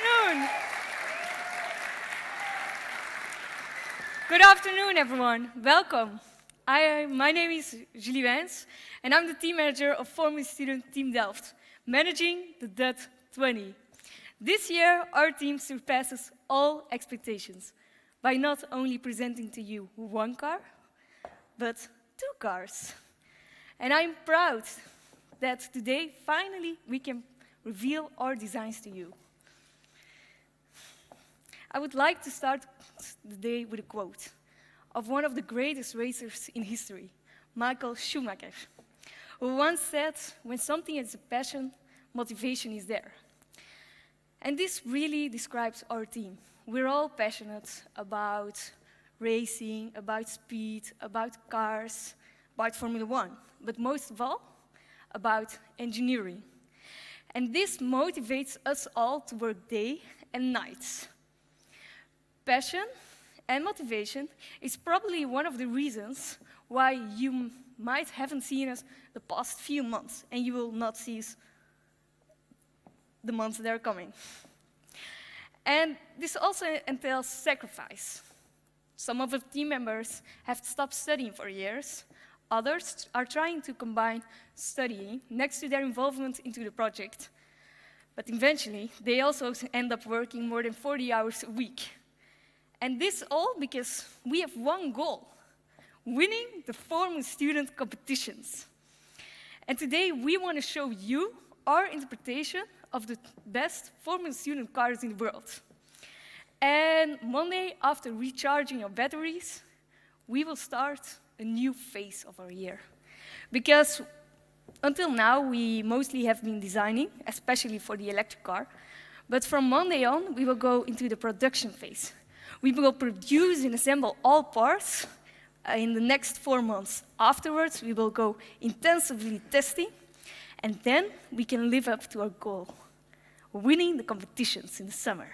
afternoon. Good afternoon, everyone. Welcome. My name is Julie Wijns, and I'm the team manager of Forming Student Team Delft, managing the DUT20. This year, our team surpasses all expectations by not only presenting to you one car, but 2 cars. And I'm proud that today, finally, we can reveal our designs to you. I would like to start the day with a quote of one of the greatest racers in history, Michael Schumacher, who once said, when something is a passion, motivation is there. And this really describes our team. We're all passionate about racing, about speed, about cars, about Formula One, but most of all, about engineering. And this motivates us all to work day and night. Passion and motivation is probably one of the reasons why you might haven't seen us the past few months, and you will not see us the months that are coming. And this also entails sacrifice. Some of the team members have stopped studying for years. Others are trying to combine studying next to their involvement into the project. But eventually, they also end up working more than 40 hours a week. And this all because we have one goal: winning the Forming Student competitions. And today, we want to show you our interpretation of the best Forming Student cars in the world. And Monday, after recharging your batteries, we will start a new phase of our year. Because until now, we mostly have been designing, especially for the electric car. But from Monday on, we will go into the production phase. We will produce and assemble all parts in the next 4 months. Afterwards, we will go intensively testing, and then we can live up to our goal, winning the competitions in the summer.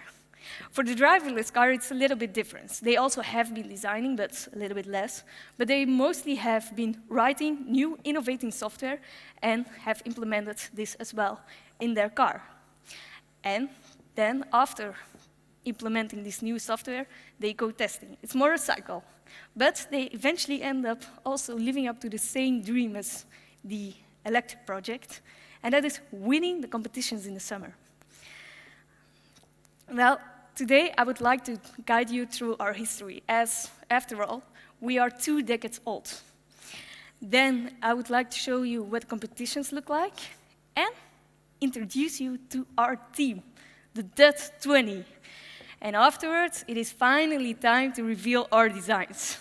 For the driverless car, it's a little bit different. They also have been designing, but a little bit less. But they mostly have been writing new, innovating software and have implemented this as well in their car. And then, after implementing this new software, they go testing. It's more a cycle. But they eventually end up also living up to the same dream as the electric project, and that is winning the competitions in the summer. Well, today I would like to guide you through our history, as, after all, we are 2 decades old. Then I would like to show you what competitions look like and introduce you to our team, the DUT20. And afterwards, it is finally time to reveal our designs.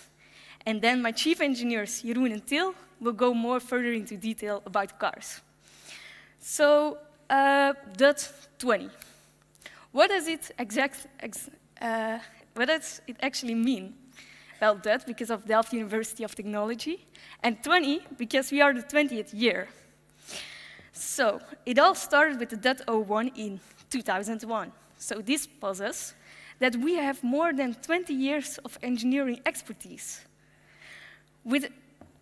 And then my chief engineers, Jeroen and Til, will go more further into detail about cars. So, DUT20. What does it actually mean? Well, DUT because of Delft University of Technology, and 20 because we are the 20th year. So, it all started with the DUT01 in 2001. So this poses that we have more than 20 years of engineering expertise, with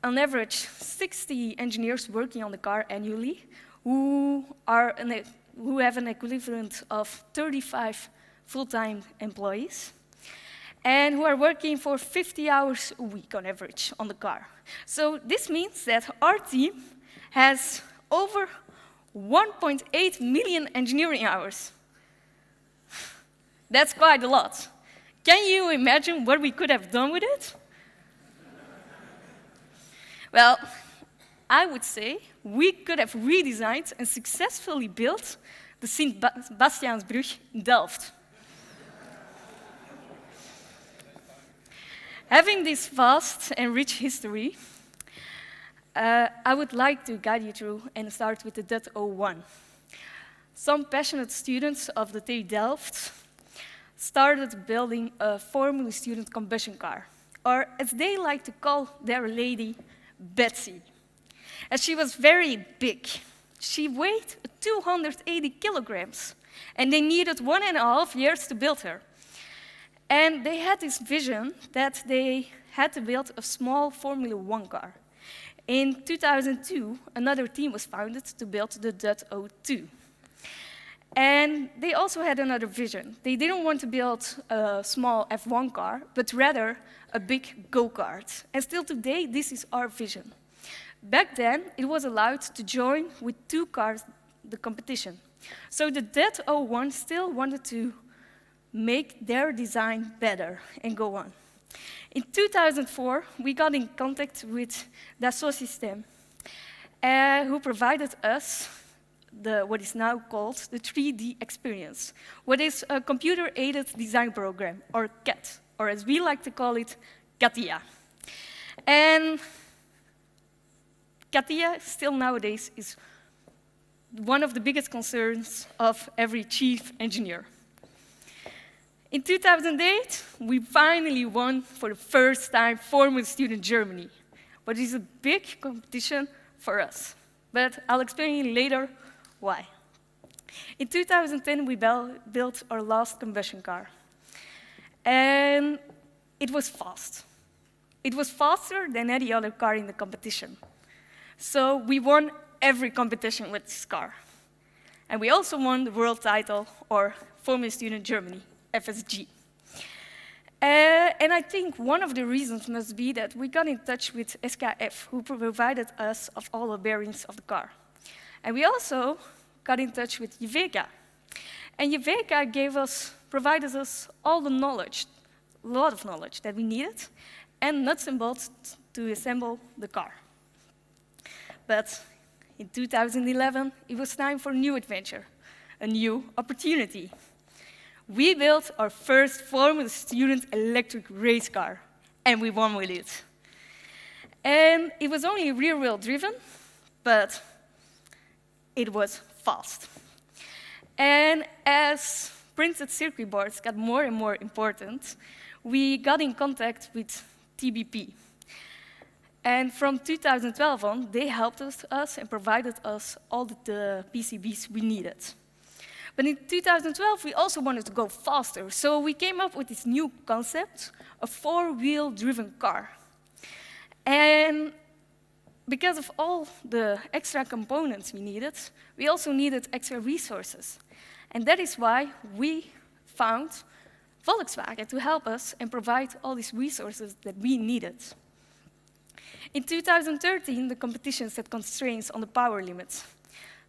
on average 60 engineers working on the car annually, who have an equivalent of 35 full-time employees, and who are working for 50 hours a week on average on the car. So this means that our team has over 1.8 million engineering hours. That's quite a lot. Can you imagine what we could have done with it? Well, I would say we could have redesigned and successfully built the Sint-Bastiaansbrug in Delft. Having this vast and rich history, I would like to guide you through and start with the DUT01. Some passionate students of the TU Delft started building a Formula Student combustion car, or as they like to call their lady, Betsy. As she was very big. She weighed 280 kilograms, and they needed 1.5 years to build her. And they had this vision that they had to build a small Formula One car. In 2002, another team was founded to build the DUT02. And they also had another vision. They didn't want to build a small F1 car, but rather a big go-kart. And still today, this is our vision. Back then, it was allowed to join with 2 cars the competition. So the DUT01 still wanted to make their design better and go on. In 2004, we got in contact with Dassault Systèmes, who provided us what is now called the 3D experience, what is a computer-aided design program, or CAD, or as we like to call it, CATIA. And CATIA still nowadays is one of the biggest concerns of every chief engineer. In 2008, we finally won for the first time Formula Student Germany, but it's a big competition for us. But I'll explain later why. In 2010, we built our last combustion car, and it was fast. It was faster than any other car in the competition. So we won every competition with this car. And we also won the world title, or Formula Student Germany, FSG. And I think one of the reasons must be that we got in touch with SKF, who provided us of all the bearings of the car. And we also got in touch with Iveco. And Iveco provided us all the knowledge, a lot of knowledge that we needed, and nuts and bolts to assemble the car. But in 2011, it was time for a new adventure, a new opportunity. We built our first Formula Student electric race car, and we won with it. And it was only rear-wheel driven, but it was fast. And as printed circuit boards got more and more important, we got in contact with TBP. And from 2012 on, they helped us and provided us all the PCBs we needed. But in 2012, we also wanted to go faster, so we came up with this new concept, a 4-wheel driven car. And because of all the extra components we needed, we also needed extra resources. And that is why we found Volkswagen to help us and provide all these resources that we needed. In 2013, the competition set constraints on the power limits.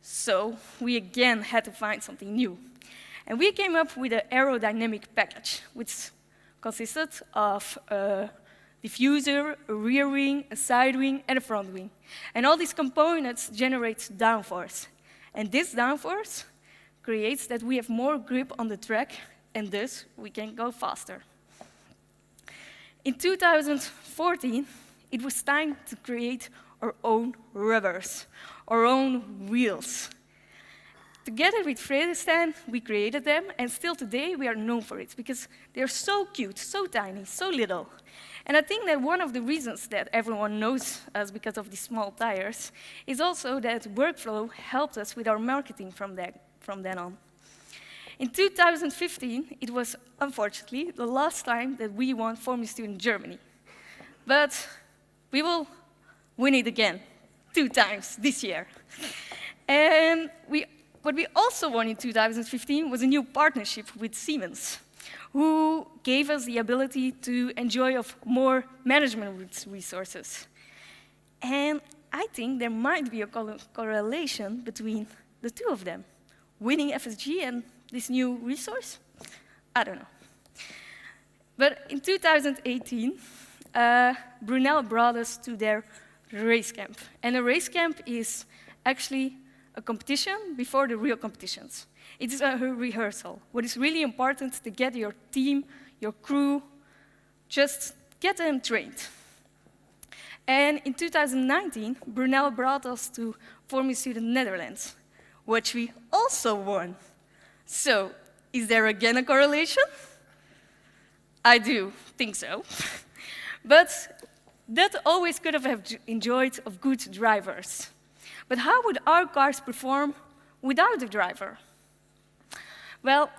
So we again had to find something new. And we came up with an aerodynamic package, which consisted of a diffuser, a rear wing, a side wing, and a front wing. And all these components generate downforce. And this downforce creates that we have more grip on the track, and thus we can go faster. In 2014, it was time to create our own rubbers, our own wheels. Together with Vredestein, we created them, and still today we are known for it, because they're so cute, so tiny, so little. And I think that one of the reasons that everyone knows us because of these small tires is also that Workflow helped us with our marketing from then on. In 2015, it was unfortunately the last time that we won Formula Student Germany. But we will win it again, 2 times this year. And what we also won in 2015 was a new partnership with Siemens, who gave us the ability to enjoy of more management resources. And I think there might be a correlation between the 2 of them, winning FSG and this new resource. I don't know. But in 2018, Brunel brought us to their race camp. And a race camp is actually a competition before the real competitions. It is a rehearsal. What is really important to get your team, your crew, just get them trained. And in 2019, Brunel brought us to Formula Student Netherlands, which we also won. So, is there again a correlation? I do think so. But that always could have enjoyed of good drivers. But how would our cars perform without a driver? Well,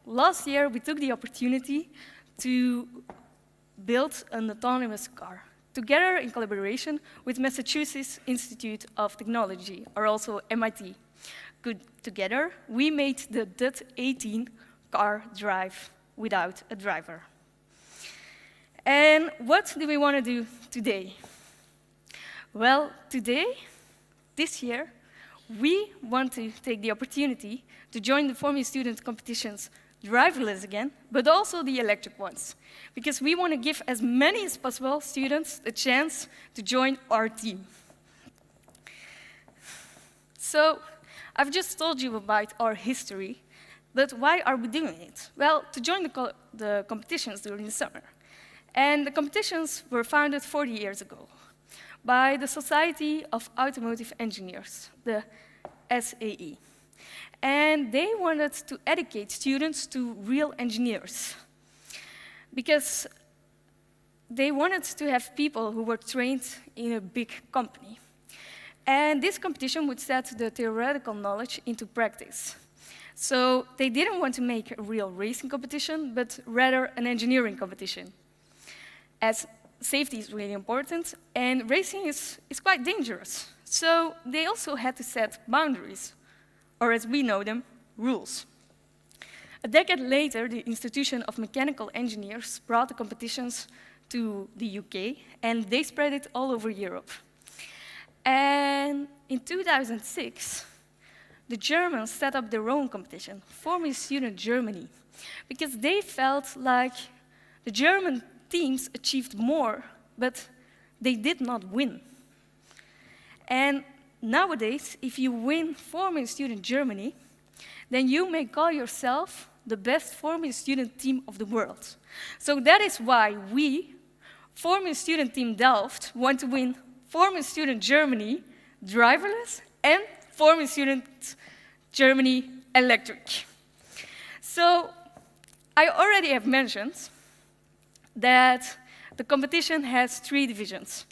last year we took the opportunity to build an autonomous car, together in collaboration with Massachusetts Institute of Technology, or also MIT. together, we made the DUT18 car drive without a driver. And what do we want to do today? Well, today, this year, we want to take the opportunity to join the Formula Student competitions driverless again, but also the electric ones, because we want to give as many as possible students the chance to join our team. So, I've just told you about our history, but why are we doing it? Well, to join the competitions during the summer. And the competitions were founded 40 years ago by the Society of Automotive Engineers, the SAE. And they wanted to educate students to real engineers, because they wanted to have people who were trained in a big company. And this competition would set the theoretical knowledge into practice. So they didn't want to make a real racing competition, but rather an engineering competition, as safety is really important, and racing is quite dangerous. So they also had to set boundaries, or as we know them, rules. A decade later, the Institution of Mechanical Engineers brought the competitions to the UK, and they spread it all over Europe. And in 2006, the Germans set up their own competition, Formula Student Germany, because they felt like the German teams achieved more, but they did not win. And nowadays, if you win Formula Student Germany, then you may call yourself the best Formula Student team of the world. So that is why we, Formula Student Team Delft, want to win Formula Student Germany driverless and Formula Student Germany electric. So I already have mentioned that the competition has 3 divisions: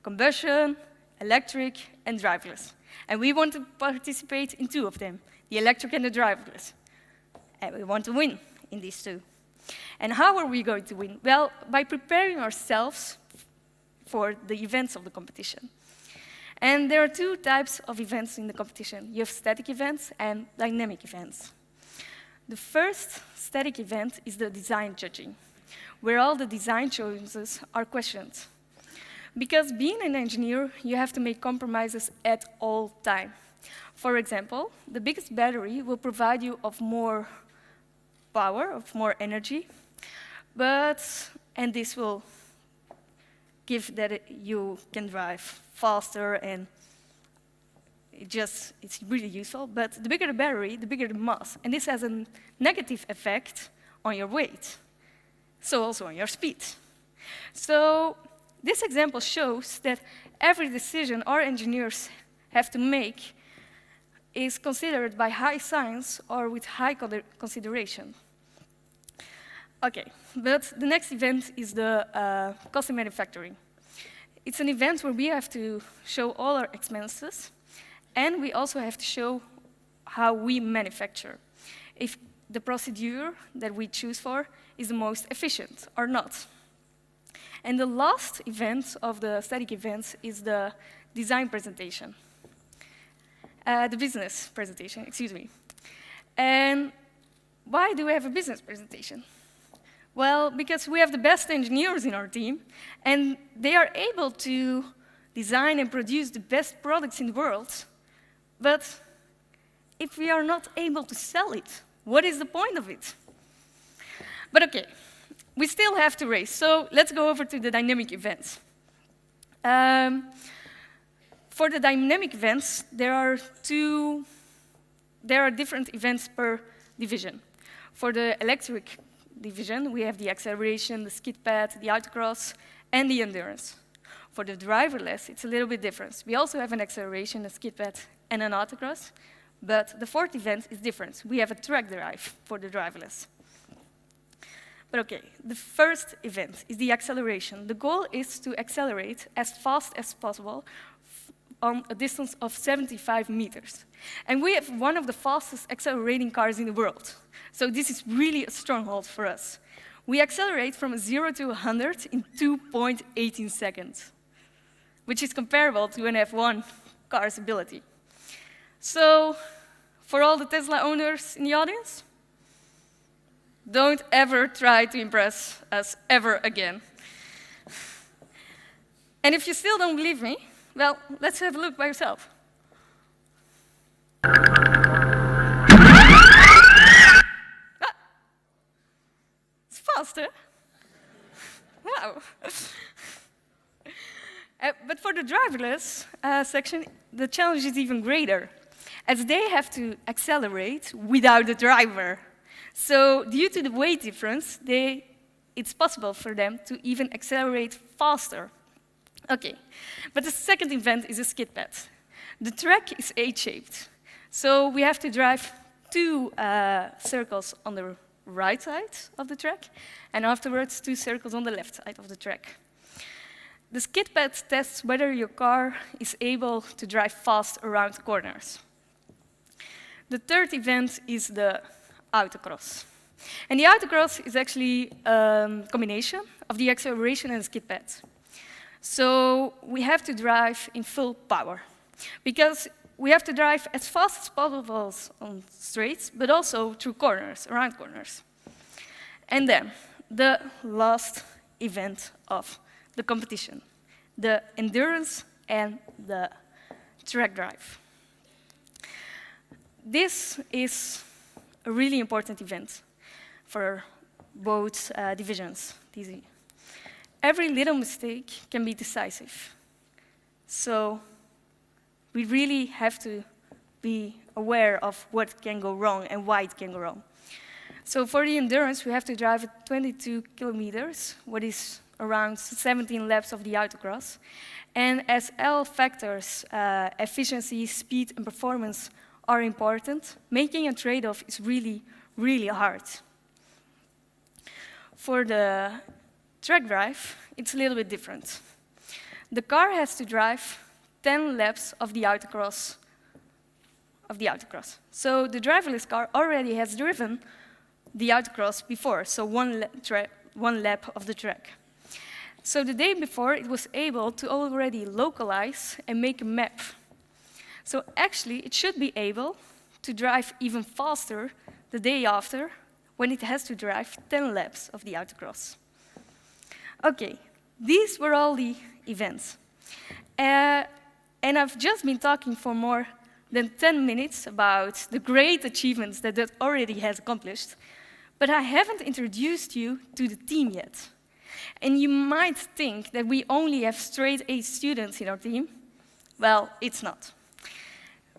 combustion, electric, and driverless. And we want to participate in 2 of them, the electric and the driverless. And we want to win in these 2. And how are we going to win? Well, by preparing ourselves for the events of the competition. And there are 2 types of events in the competition. You have static events and dynamic events. The first static event is the design judging, where all the design choices are questioned. Because being an engineer, you have to make compromises at all time. For example, the biggest battery will provide you of more power, of more energy, and this will give that you can drive faster, and it's really useful. But the bigger the battery, the bigger the mass, and this has a negative effect on your weight, so also on your speed. So this example shows that every decision our engineers have to make is considered by high science or with high consideration. Okay, but the next event is the custom manufacturing. It's an event where we have to show all our expenses, and we also have to show how we manufacture, if the procedure that we choose for is the most efficient or not. And the last event of the static events is the design presentation. The business presentation, excuse me. And why do we have a business presentation? Well, because we have the best engineers in our team, and they are able to design and produce the best products in the world. But if we are not able to sell it, what is the point of it? But okay, we still have to race, so let's go over to the dynamic events. For the dynamic events, there are different events per division. For the electric division, we have the acceleration, the skid pad, the autocross, and the endurance. For the driverless, it's a little bit different. We also have an acceleration, a skid pad, and an autocross, but the 4th event is different. We have a track drive for the driverless. But okay, the first event is the acceleration. The goal is to accelerate as fast as possible on a distance of 75 meters. And we have one of the fastest accelerating cars in the world. So this is really a stronghold for us. We accelerate from 0 to 100 in 2.18 seconds, which is comparable to an F1 car's ability. So For all the Tesla owners in the audience, don't ever try to impress us ever again. And if you still don't believe me, well, let's have a look by yourself. It's fast, huh? Wow. But for the driverless section, the challenge is even greater, as they have to accelerate without the driver. So due to the weight difference, it's possible for them to even accelerate faster. Okay, but the second event is a skid pad. The track is H-shaped, so we have to drive 2 circles on the right side of the track, and afterwards 2 circles on the left side of the track. The skid pad tests whether your car is able to drive fast around corners. The third event is the autocross. And the autocross is actually a combination of the acceleration and skid pad. So we have to drive in full power, because we have to drive as fast as possible on straights, but also through corners, around corners. And then, the last event of the competition, the endurance and the track drive. This is a really important event for both divisions. Every little mistake can be decisive. So we really have to be aware of what can go wrong and why it can go wrong. So for the endurance, we have to drive at 22 kilometers, what is around 17 laps of the autocross. And as all factors, efficiency, speed, and performance are important, making a trade-off is really, really hard. For the track drive, it's a little bit different. The car has to drive 10 laps of the autocross. So the driverless car already has driven the autocross before, so one lap of the track. So the day before, it was able to already localize and make a map. So actually, it should be able to drive even faster the day after, when it has to drive 10 laps of the autocross. Okay, these were all the events. And I've just been talking for more than 10 minutes about the great achievements that DUT already has accomplished, but I haven't introduced you to the team yet. And you might think that we only have straight A students in our team. Well, it's not.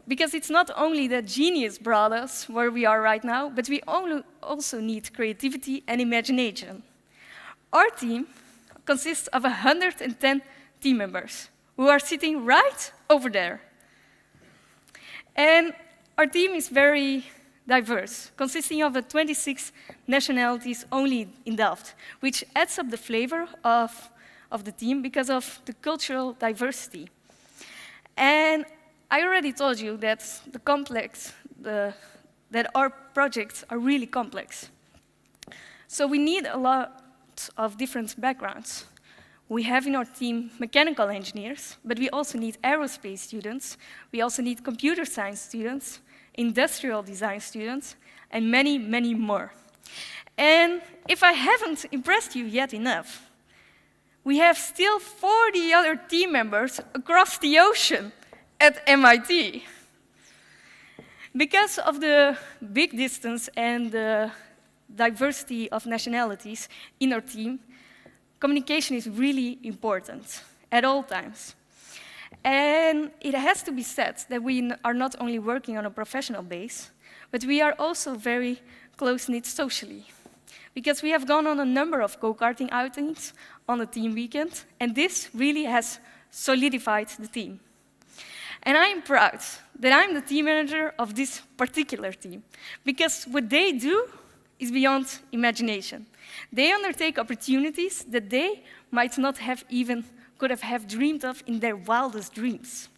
Because it's not only that genius brought us where we are right now, but we also need creativity and imagination. Our team consists of 110 team members who are sitting right over there. And our team is very diverse, consisting of 26 nationalities only in Delft, which adds up the flavor of the team because of the cultural diversity. And I already told you that that our projects are really complex. So we need a lot of different backgrounds. We have in our team mechanical engineers, but we also need aerospace students. We also need computer science students, industrial design students, and many, many more. And if I haven't impressed you yet enough, we have still 40 other team members across the ocean at MIT. Because of the big distance and the diversity of nationalities in our team, communication is really important at all times. And it has to be said that we are not only working on a professional base, but we are also very close-knit socially. Because we have gone on a number of go-karting outings on a team weekend, and this really has solidified the team. And I am proud that I'm the team manager of this particular team, because what they do is beyond imagination. They undertake opportunities that they might not have even could have dreamed of in their wildest dreams.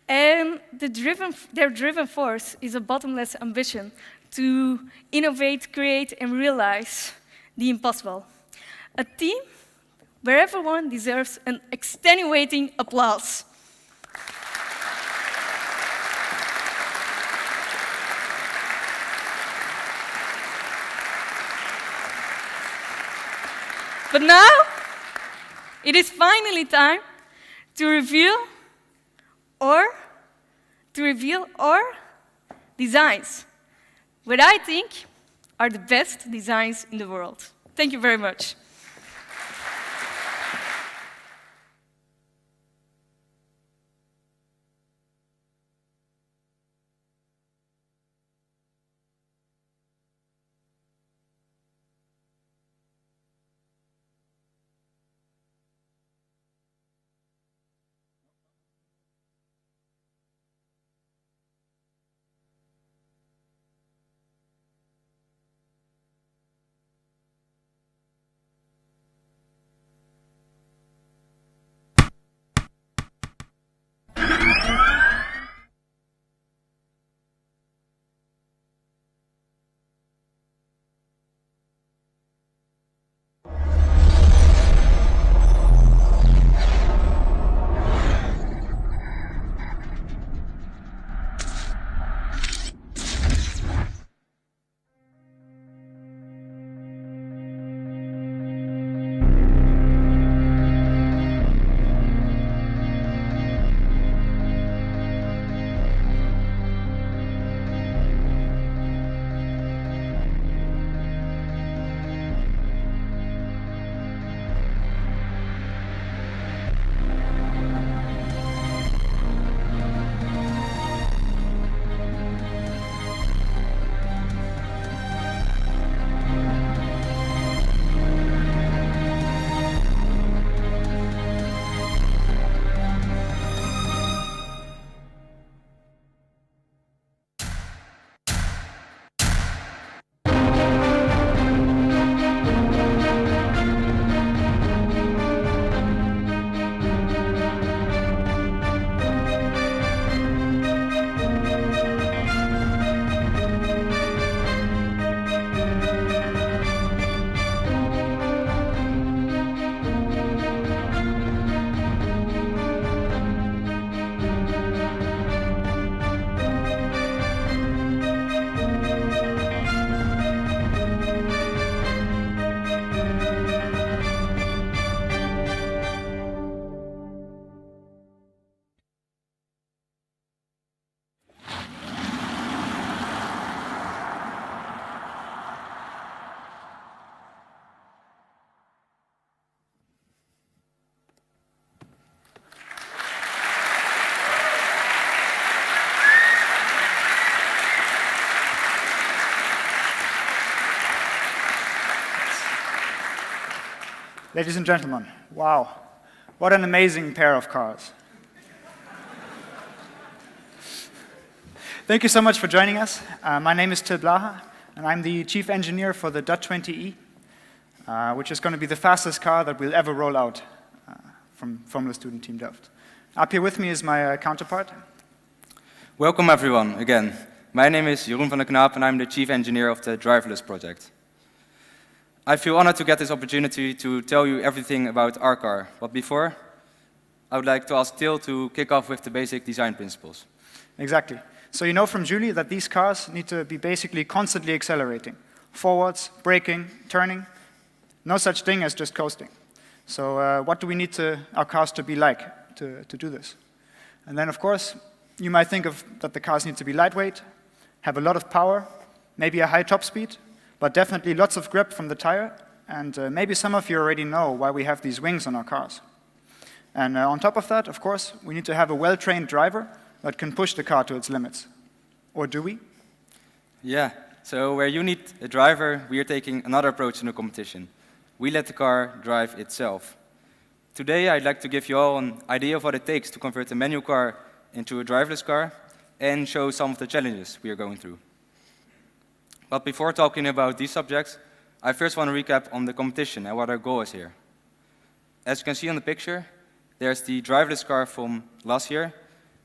And their driven force is a bottomless ambition to innovate, create, and realize the impossible. A team where everyone deserves an extenuating applause. But now, it is finally time to reveal our designs, what I think are the best designs in the world. Thank you very much. Ladies and gentlemen, wow, what an amazing pair of cars. Thank you so much for joining us. My name is Til Blaha, and I'm the chief engineer for the DUT20E, which is going to be the fastest car that we'll ever roll out from the student team Delft. Up here with me is my counterpart. Welcome everyone, again. My name is Jeroen van der Knaap, and I'm the chief engineer of the Driverless project. I feel honored to get this opportunity to tell you everything about our car. But before, I would like to ask Til to kick off with the basic design principles. Exactly. So you know from Julie that these cars need to be basically constantly accelerating. Forwards, braking, turning. No such thing as just coasting. So what do we need our cars to be like to do this? And then, of course, you might think that the cars need to be lightweight, have a lot of power, maybe a high top speed, but definitely lots of grip from the tire. And maybe some of you already know why we have these wings on our cars. And on top of that, of course, we need to have a well-trained driver that can push the car to its limits. Or do we? Yeah, so where you need a driver, we are taking another approach in the competition. We let the car drive itself. Today, I'd like to give you all an idea of what it takes to convert a manual car into a driverless car and show some of the challenges we are going through. But before talking about these subjects, I first want to recap on the competition and what our goal is here. As you can see on the picture, there's the driverless car from last year,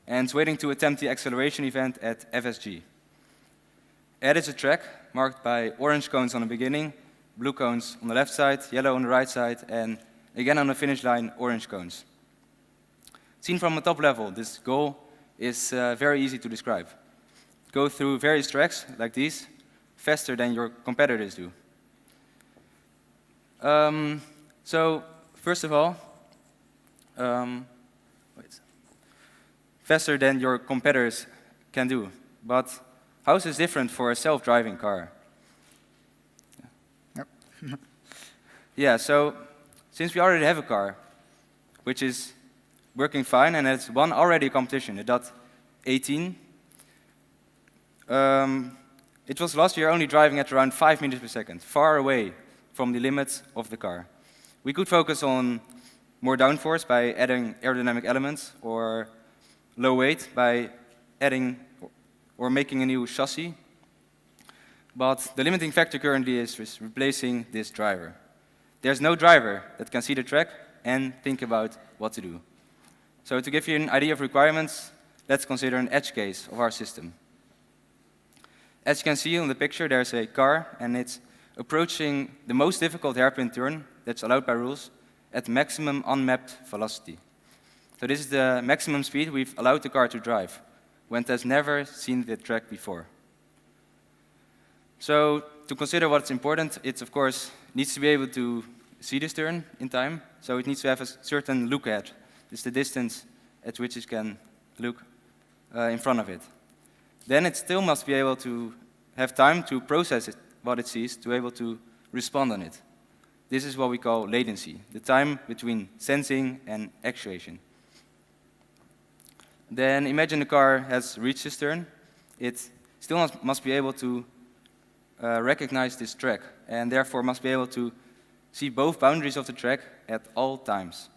and it's waiting to attempt the acceleration event at FSG. It is a track marked by orange cones on the beginning, blue cones on the left side, yellow on the right side, and again on the finish line, orange cones. Seen from the top level, this goal is very easy to describe. Go through various tracks like these, faster than your competitors do. So, first of all, faster than your competitors can do. But how is this different for a self-driving car? Yep. Yeah, so since we already have a car, which is working fine, and it's won already a competition, the DUT20, it was last year only driving at around 5 meters per second, far away from the limits of the car. We could focus on more downforce by adding aerodynamic elements, or low weight by adding or making a new chassis. But the limiting factor currently is replacing this driver. There's no driver that can see the track and think about what to do. So to give you an idea of requirements, let's consider an edge case of our system. As you can see on the picture, there's a car, and it's approaching the most difficult hairpin turn that's allowed by rules at maximum unmapped velocity. So this is the maximum speed we've allowed the car to drive, when it has never seen the track before. So to consider what's important, it of course needs to be able to see this turn in time, so it needs to have a certain look ahead. This is the distance at which it can look in front of it. Then it still must be able to have time to process it, what it sees, to be able to respond on it. This is what we call latency, the time between sensing and actuation. Then imagine the car has reached this turn. It still must be able to recognize this track, and therefore must be able to see both boundaries of the track at all times.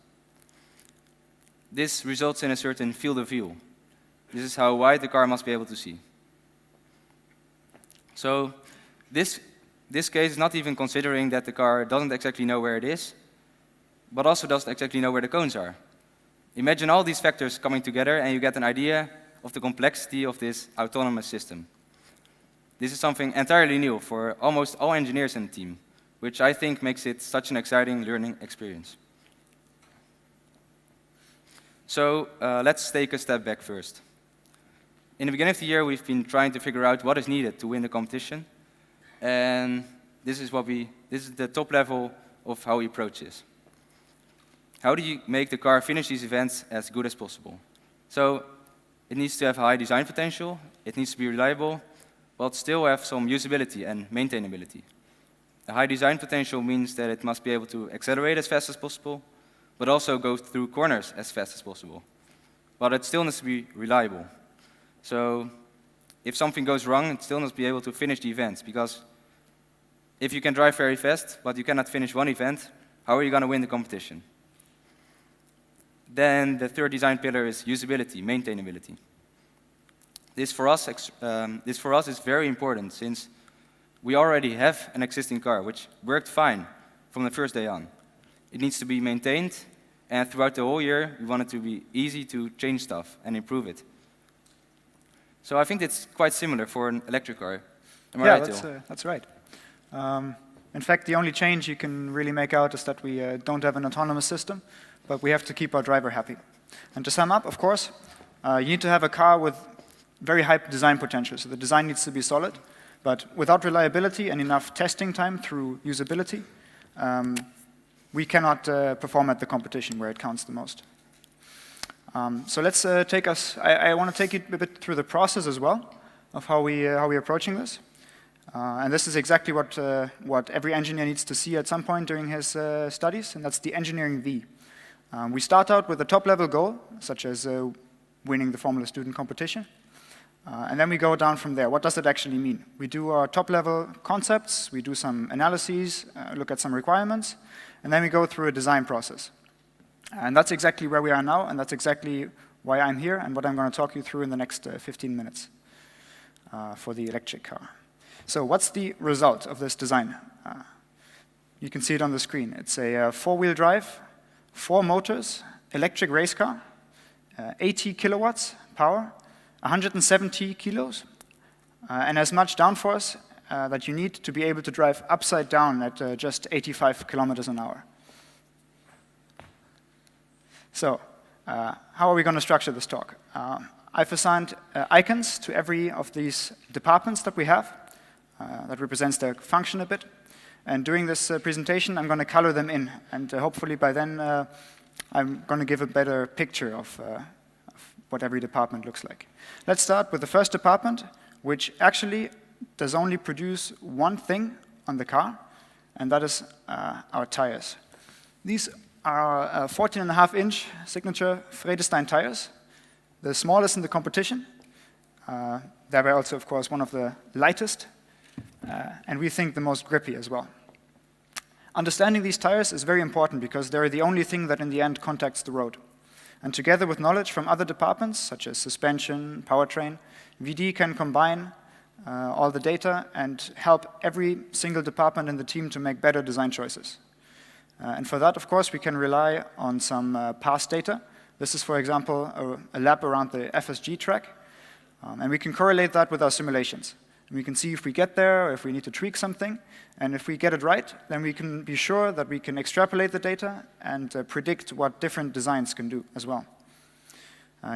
This results in a certain field of view. This is how wide the car must be able to see. So this case is not even considering that the car doesn't exactly know where it is, but also doesn't exactly know where the cones are. Imagine all these factors coming together, and you get an idea of the complexity of this autonomous system. This is something entirely new for almost all engineers in the team, which I think makes it such an exciting learning experience. So let's take a step back first. In the beginning of the year, we've been trying to figure out what is needed to win the competition, and this is the top level of how we approach this. How do you make the car finish these events as good as possible? So it needs to have high design potential, it needs to be reliable, but still have some usability and maintainability. A high design potential means that it must be able to accelerate as fast as possible, but also go through corners as fast as possible. But it still needs to be reliable. So if something goes wrong, it still must be able to finish the events, because if you can drive very fast, but you cannot finish one event, how are you going to win the competition? Then the third design pillar is usability, maintainability. This for us is very important, since we already have an existing car which worked fine from the first day on. It needs to be maintained, and throughout the whole year, we want it to be easy to change stuff and improve it. So I think it's quite similar for an electric car. Am I right, Til? That's right. In fact, the only change you can really make out is that we don't have an autonomous system, but we have to keep our driver happy. And to sum up, of course, you need to have a car with very high design potential. So the design needs to be solid, but without reliability and enough testing time through usability, we cannot perform at the competition where it counts the most. So let's I want to take you a bit through the process as well of how we're approaching this. And this is exactly what every engineer needs to see at some point during his studies, and that's the engineering V. We start out with a top-level goal, such as winning the Formula Student competition, and then we go down from there. What does it actually mean? We do our top-level concepts, we do some analyses, look at some requirements, and then we go through a design process. And that's exactly where we are now, and that's exactly why I'm here and what I'm going to talk you through in the next 15 minutes for the electric car. So what's the result of this design? You can see it on the screen. It's a four-wheel drive, 4 motors, electric race car, 80 kilowatts power, 170 kilos, and as much downforce that you need to be able to drive upside down at just 85 kilometers an hour. So, how are we going to structure this talk? I've assigned icons to every of these departments that we have that represents their function a bit. And during this presentation, I'm going to color them in. And hopefully by then, I'm going to give a better picture of what every department looks like. Let's start with the first department, which actually does only produce one thing on the car, and that is our tires. These are 14.5-inch signature Vredestein tires, the smallest in the competition. They were also, of course, one of the lightest, and we think the most grippy as well. Understanding these tires is very important because they're the only thing that in the end contacts the road. And together with knowledge from other departments, such as suspension, powertrain, VD can combine all the data and help every single department in the team to make better design choices. And for that, of course, we can rely on some past data. This is, for example, a lap around the FSG track. And we can correlate that with our simulations. And we can see if we get there or if we need to tweak something. And if we get it right, then we can be sure that we can extrapolate the data and predict what different designs can do as well.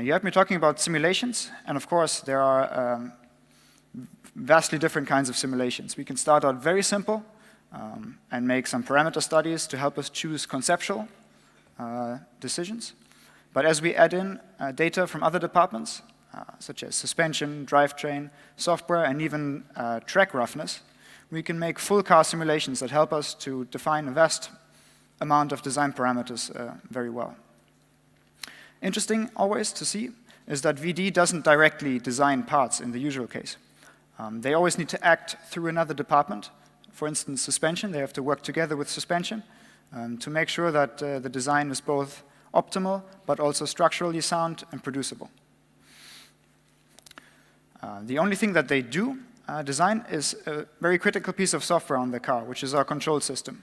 You heard me talking about simulations. And of course, there are vastly different kinds of simulations. We can start out very simple and make some parameter studies to help us choose conceptual decisions. But as we add in data from other departments, such as suspension, drivetrain, software, and even track roughness, we can make full car simulations that help us to define a vast amount of design parameters very well. Interesting always to see is that VD doesn't directly design parts in the usual case. They always need to act through another department. For instance, suspension, they have to work together with suspension to make sure that the design is both optimal, but also structurally sound and producible. The only thing that they do design is a very critical piece of software on the car, which is our control system.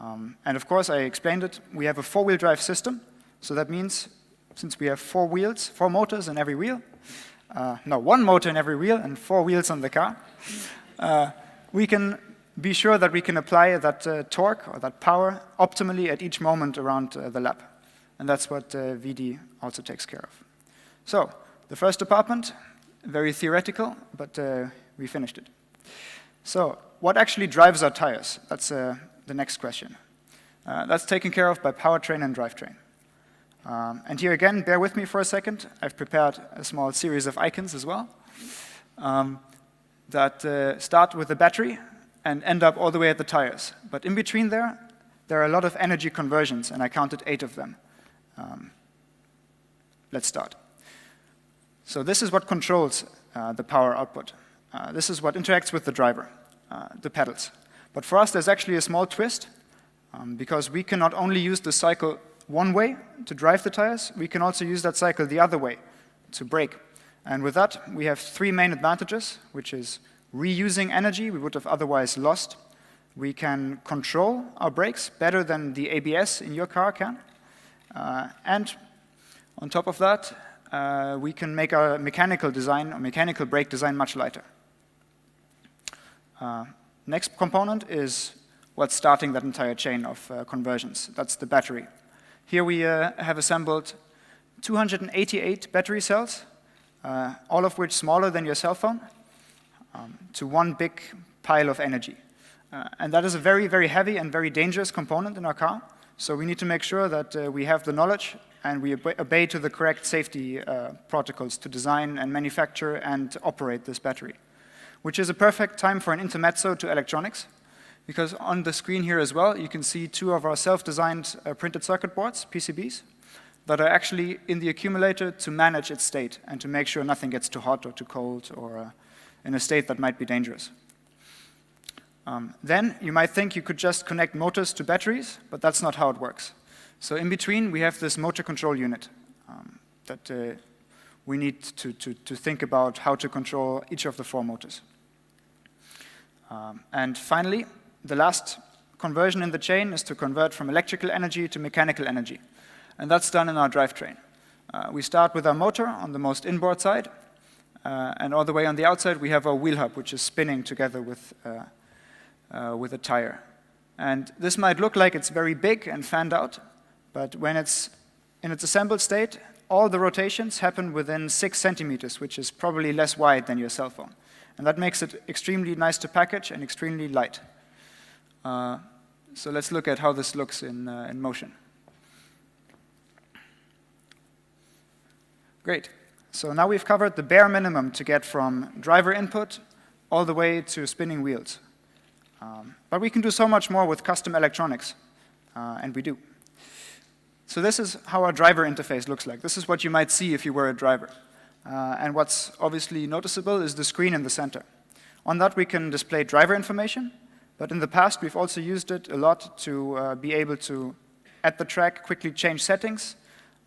And of course, I explained it, we have a four-wheel drive system. So that means, since we have 4 wheels, 4 motors in every wheel, no, 1 motor in every wheel and 4 wheels on the car, we can be sure that we can apply that torque or that power optimally at each moment around the lap. And that's what VD also takes care of. So, the first department, very theoretical, but we finished it. So, what actually drives our tires? That's the next question. That's taken care of by powertrain and drivetrain. And here again, bear with me for a second. I've prepared a small series of icons as well that start with the battery and end up all the way at the tires. But in between there are a lot of energy conversions, and I counted 8 of them. Let's start. So this is what controls the power output. This is what interacts with the driver, the pedals. But for us, there's actually a small twist, because we can not only use the cycle one way to drive the tires, we can also use that cycle the other way to brake. And with that, we have 3 main advantages, which is reusing energy we would have otherwise lost. We can control our brakes better than the ABS in your car can. And on top of that, we can make our mechanical design, or mechanical brake design, much lighter. Next component is what's starting that entire chain of conversions. That's the battery. Here we have assembled 288 battery cells, all of which smaller than your cell phone, to one big pile of energy. And that is a very, very heavy and very dangerous component in our car. So we need to make sure that we have the knowledge and we obey to the correct safety protocols to design and manufacture and operate this battery, which is a perfect time for an intermezzo to electronics, because on the screen here as well, you can see 2 of our self-designed printed circuit boards, PCBs, that are actually in the accumulator to manage its state and to make sure nothing gets too hot or too cold or in a state that might be dangerous. Then you might think you could just connect motors to batteries, but that's not how it works. So in between, we have this motor control unit that we need to think about how to control each of the 4 motors. And finally, the last conversion in the chain is to convert from electrical energy to mechanical energy. And that's done in our drivetrain. We start with our motor on the most inboard side, and all the way on the outside, we have our wheel hub, which is spinning together with a tire. And this might look like it's very big and fanned out, but when it's in its assembled state, all the rotations happen within 6 centimeters, which is probably less wide than your cell phone. And that makes it extremely nice to package and extremely light. So let's look at how this looks in motion. Great. So now we've covered the bare minimum to get from driver input all the way to spinning wheels. But we can do so much more with custom electronics, and we do. So this is how our driver interface looks like. This is what you might see if you were a driver. And what's obviously noticeable is the screen in the center. On that, we can display driver information, but in the past, we've also used it a lot to be able to, at the track, quickly change settings,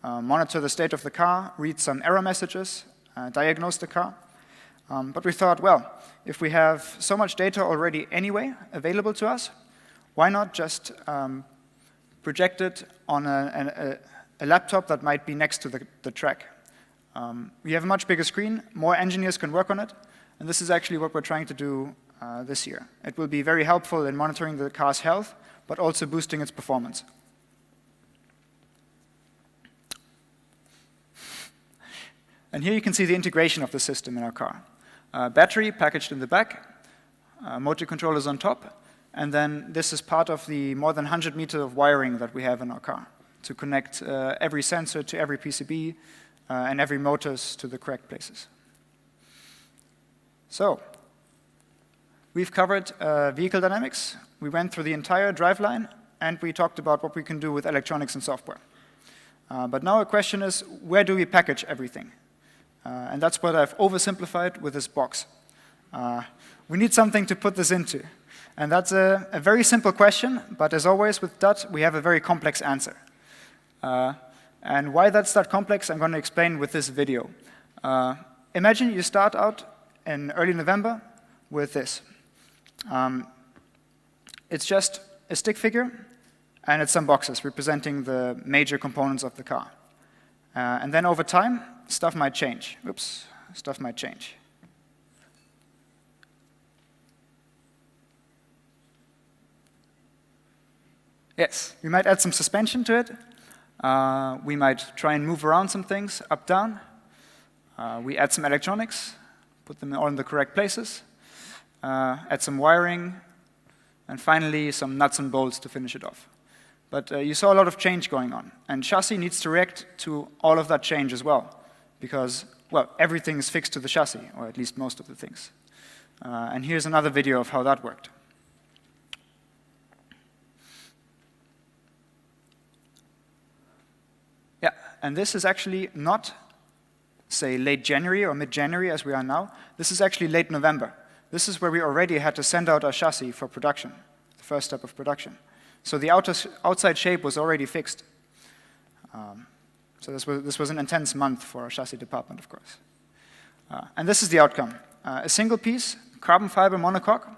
monitor the state of the car, read some error messages, diagnose the car. But we thought, well, if we have so much data already anyway available to us, why not just project it on a laptop that might be next to the track? We have a much bigger screen, more engineers can work on it, and this is actually what we're trying to do this year. It will be very helpful in monitoring the car's health, but also boosting its performance. And here you can see the integration of the system in our car. Battery packaged in the back, motor controllers on top, and then this is part of the more than 100 meters of wiring that we have in our car to connect every sensor to every PCB and every motors to the correct places. So, we've covered vehicle dynamics, we went through the entire driveline, and we talked about what we can do with electronics and software. But now the question is, where do we package everything? And that's what I've oversimplified with this box. We need something to put this into. And that's a very simple question, but as always with DUT, we have a very complex answer. And why that's that complex, I'm going to explain with this video. Imagine you start out in early November with this. It's just a stick figure, and it's some boxes representing the major components of the car. And then over time, stuff might change. Oops, stuff might change. Yes, we might add some suspension to it. We might try and move around some things, up, down. We add some electronics, put them all in the correct places, add some wiring, and finally some nuts and bolts to finish it off. But you saw a lot of change going on, and chassis needs to react to all of that change as well, because, well, everything is fixed to the chassis, or at least most of the things. And here's another video of how that worked. Yeah, and this is actually not, say, late January or mid-January as we are now. This is actually late November. This is where we already had to send out our chassis for production, the first step of production. So the outside shape was already fixed. So this was an intense month for our chassis department, of course. And this is the outcome. A single piece, carbon fiber monocoque,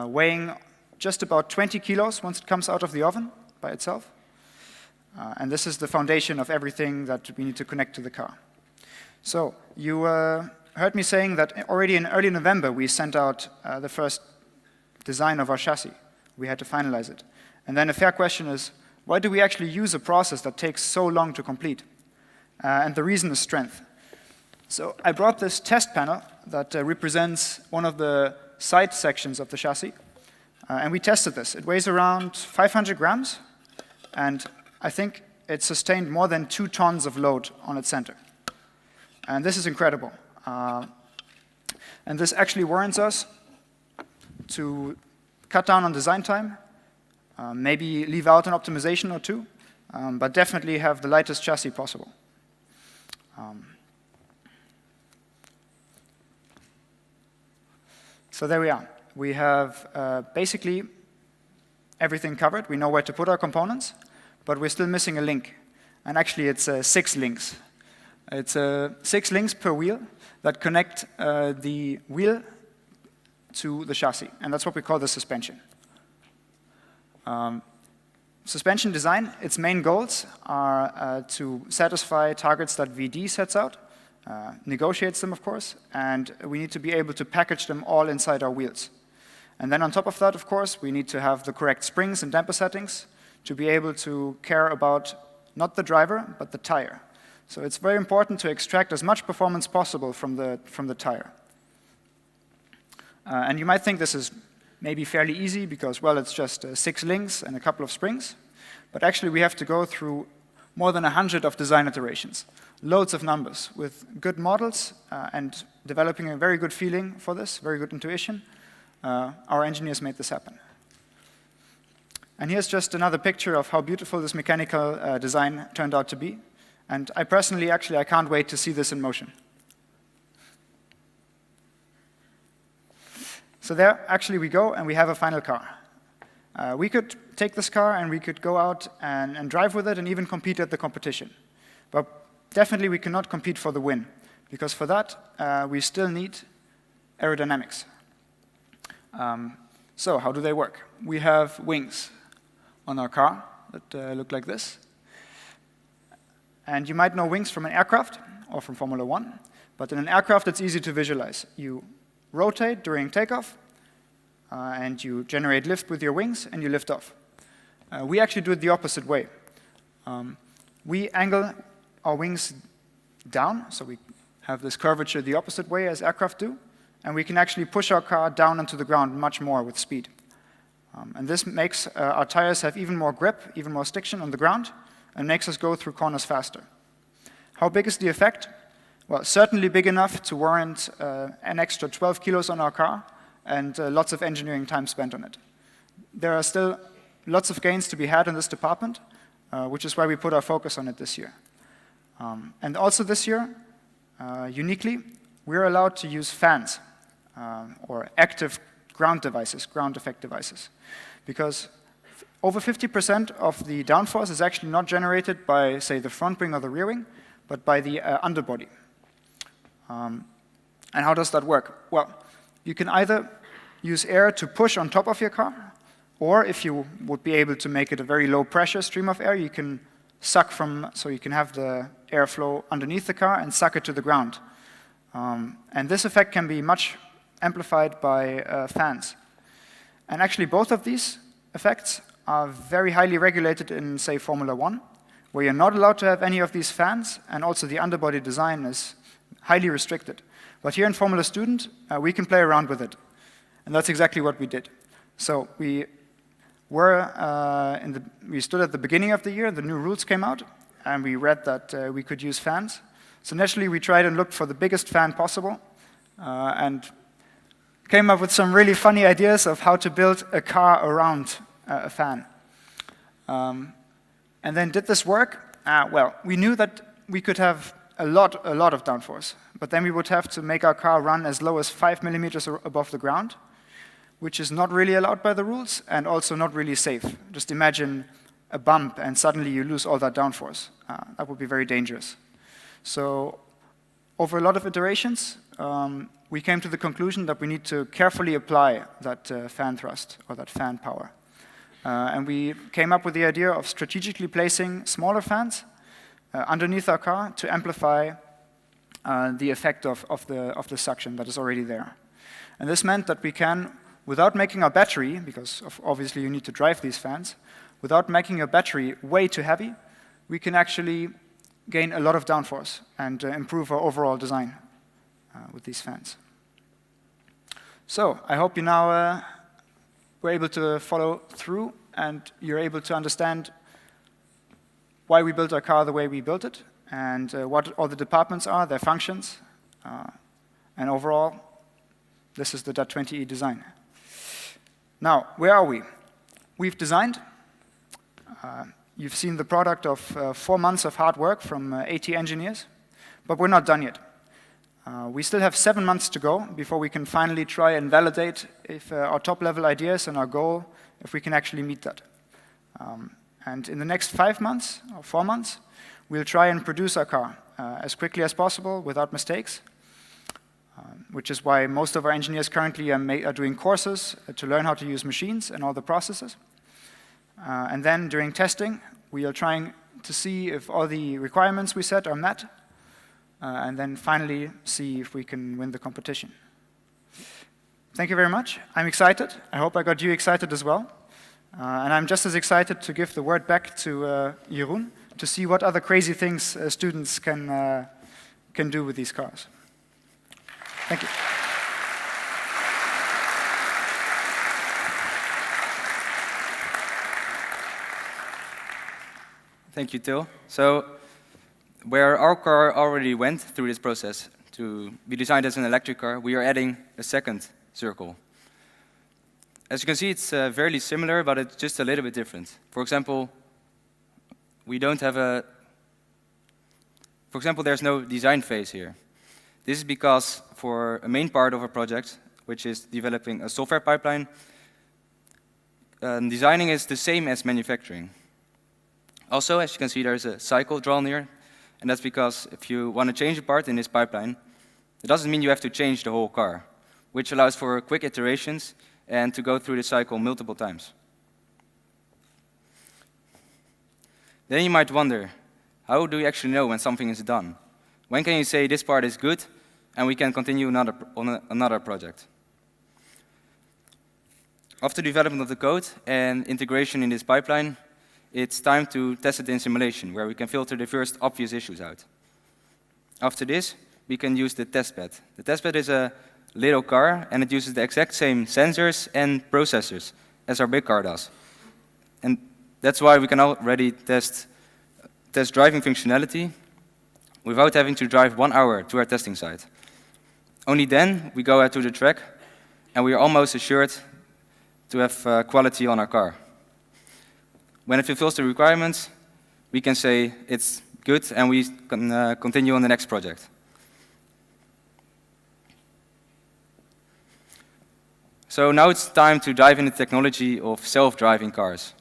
weighing just about 20 kilos once it comes out of the oven by itself. And this is the foundation of everything that we need to connect to the car. So you heard me saying that already in early November we sent out the first design of our chassis. We had to finalize it. And then a fair question is, why do we actually use a process that takes so long to complete? And the reason is strength. So I brought this test panel that represents one of the side sections of the chassis. And we tested this. It weighs around 500 grams. And I think it sustained more than 2 tons of load on its center. And this is incredible. And this actually warrants us to cut down on design time, maybe leave out an optimization or two, but definitely have the lightest chassis possible. So there we are. We have basically everything covered. We know where to put our components, but we're still missing a link. And actually, it's 6 links. It's 6 links per wheel that connect the wheel to the chassis, and that's what we call the suspension. Suspension design, its main goals are to satisfy targets that VD sets out, negotiates them, of course, and we need to be able to package them all inside our wheels. And then on top of that, of course, we need to have the correct springs and damper settings to be able to care about not the driver, but the tire. So it's very important to extract as much performance possible from the tire. And you might think this is maybe fairly easy because, well, it's just 6 links and a couple of springs. But actually, we have to go through more than 100 of design iterations, loads of numbers with good models and developing a very good feeling for this, very good intuition. Our engineers made this happen. And here's just another picture of how beautiful this mechanical design turned out to be. And I personally, actually, I can't wait to see this in motion. So there, actually, we go and we have a final car. We could take this car and we could go out and drive with it and even compete at the competition. But definitely we cannot compete for the win, because for that, we still need aerodynamics. So how do they work? We have wings on our car that look like this. And you might know wings from an aircraft or from Formula 1, but in an aircraft it's easy to visualize. You rotate during takeoff, and you generate lift with your wings, and you lift off. We actually do it the opposite way. We angle our wings down, so we have this curvature the opposite way as aircraft do, and we can actually push our car down into the ground much more with speed. And this makes our tires have even more grip, even more stiction on the ground, and makes us go through corners faster. How big is the effect? Well, certainly big enough to warrant an extra 12 kilos on our car and lots of engineering time spent on it. There are still lots of gains to be had in this department, which is why we put our focus on it this year. And also this year, uniquely, we're allowed to use fans or active ground devices, ground effect devices, because over 50% of the downforce is actually not generated by, say, the front wing or the rear wing, but by the underbody. And how does that work? Well, you can either use air to push on top of your car, or if you would be able to make it a very low pressure stream of air, you can suck from, so you can have the airflow underneath the car and suck it to the ground. And this effect can be much amplified by fans. And actually both of these effects are very highly regulated in, say, Formula 1, where you're not allowed to have any of these fans, and also the underbody design is highly restricted. But here in Formula Student, we can play around with it. And that's exactly what we did. So we stood at the beginning of the year, the new rules came out, and we read that we could use fans. So naturally, we tried and looked for the biggest fan possible, and came up with some really funny ideas of how to build a car around a fan. And then did this work? Well, we knew that we could have a lot of downforce, but then we would have to make our car run as low as 5 millimeters above the ground, which is not really allowed by the rules and also not really safe. Just imagine a bump and suddenly you lose all that downforce. That would be very dangerous. So over a lot of iterations, we came to the conclusion that we need to carefully apply that fan thrust or that fan power. And we came up with the idea of strategically placing smaller fans underneath our car to amplify the effect of the suction that is already there. And this meant that we can, without making our battery, because obviously you need to drive these fans, without making your battery way too heavy, we can actually gain a lot of downforce and improve our overall design with these fans. So I hope you now were able to follow through and you're able to understand why we built our car the way we built it, and what all the departments are, their functions, and overall, this is the DUT20E design. Now, where are we? We've designed. You've seen the product of 4 months of hard work from 80 engineers, but we're not done yet. We still have 7 months to go before we can finally try and validate if our top-level ideas and our goal, if we can actually meet that. And in the next 5 months, or 4 months, we'll try and produce our car as quickly as possible without mistakes, which is why most of our engineers currently are doing courses to learn how to use machines and all the processes. And then during testing, we are trying to see if all the requirements we set are met, and then finally see if we can win the competition. Thank you very much. I'm excited. I hope I got you excited as well. And I'm just as excited to give the word back to Jeroen to see what other crazy things students can do with these cars. Thank you. Thank you, Till. So, where our car already went through this process to be designed as an electric car, we are adding a second circle. As you can see, it's fairly similar, but it's just a little bit different. For example, there's no design phase here. This is because for a main part of our project, which is developing a software pipeline, designing is the same as manufacturing. Also, as you can see, there's a cycle drawn here, and that's because if you want to change a part in this pipeline, it doesn't mean you have to change the whole car, which allows for quick iterations and to go through the cycle multiple times. Then you might wonder, how do you actually know when something is done? When can you say this part is good and we can continue on another project? After development of the code and integration in this pipeline, it's time to test it in simulation, where we can filter the first obvious issues out. After this, we can use the testbed. The testbed is a little car, and it uses the exact same sensors and processors as our big car does. And that's why we can already test driving functionality without having to drive 1 hour to our testing site. Only then we go out to the track, and we are almost assured to have quality on our car. When it fulfills the requirements, we can say it's good, and we can continue on the next project. So now it's time to dive into the technology of self-driving cars.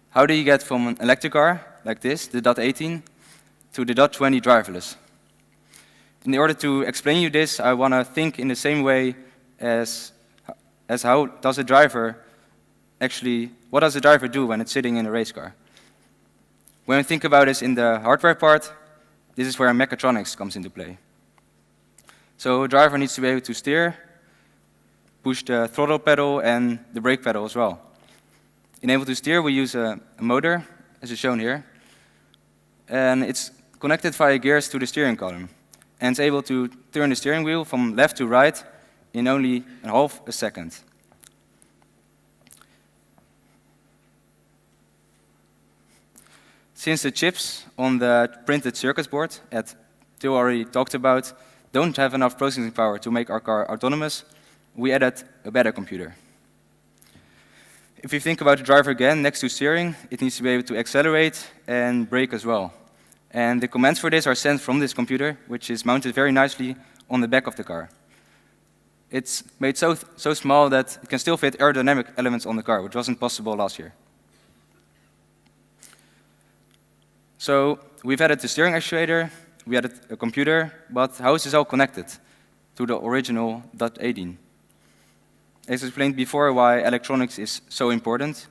How do you get from an electric car, like this, the DUT18, to the DUT20 driverless? In order to explain you this, I want to think in the same way as how does a driver what does a driver do when it's sitting in a race car? When we think about this in the hardware part, this is where mechatronics comes into play. So a driver needs to be able to steer, push the throttle pedal and the brake pedal as well. In able to steer, we use a motor, as is shown here, and it's connected via gears to the steering column, and it's able to turn the steering wheel from left to right in only half a second. Since the chips on the printed circuit board, as Till already talked about, don't have enough processing power to make our car autonomous, we added a better computer. If you think about the driver again, next to steering, it needs to be able to accelerate and brake as well. And the commands for this are sent from this computer, which is mounted very nicely on the back of the car. It's made so small that it can still fit aerodynamic elements on the car, which wasn't possible last year. So we've added the steering actuator, we added a computer, but how is this all connected to the original DUT18? As explained before why electronics is so important,